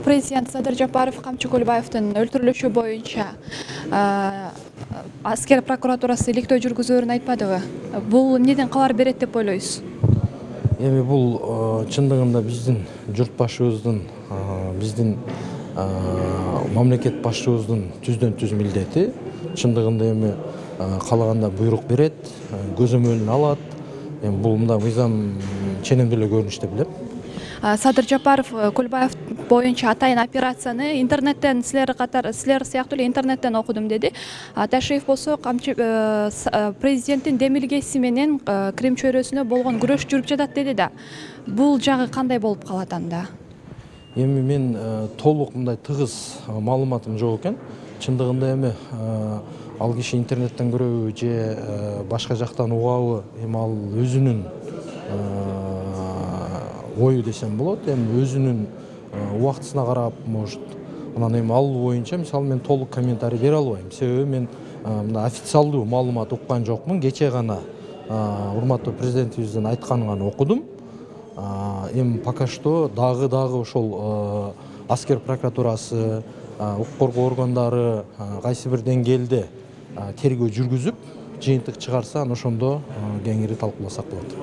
Президент Садыр Жапаров Камчы Көлбаевдин өлтүрүлүшү боюнча аскер прокуратурасы иликтөө жүргүзөөрүн айтпадыбы? Бул эмнеден кабар берет деп ойлойсуз? Эми бул чындыгында биздин журт башыбыздын, биздин мамлекет башчыбыздын түздөн түз милдети. Чындыгында эми каалаганда буйрук берет, көзөмөлүн алат. Эми бул мындай мыйзам ченемде эле көрүнүш деп билем. Садыр Жапаров Көлбаев боюнча атайын операцияны интернеттен силер сыяктуу эле интернеттен окудум деди. Ташиев болсо президенттин демилгеси менен Крим чөйрөсүнө болгон күрөш жүрүп жатат деди да. Бул жагы кандай болуп калат анда? Эми мен толук мындай тыгыз маалыматым жок экен. Чындыгында эми ал киши интернеттен көрөбү же башка жактан угабы, эми ал өзүнүн ою десем болот. Эми өзүнүн убактысына карап, может, анан эми ал боюнча мисалы мен толук комментарий бере албайм. Себеби мен мына официалдуу маалымат уккан жокмун. Кечээ гана урматтуу президентибиздин айтканын гана окудум. Эми пока что дагы ошол аскер прокуратурасы, укук коргоо органдары кайсы бир деңгээлде тергөө жүргүзүп, жыйынтык чыгарса, ошондо кеңири талкууласак болот.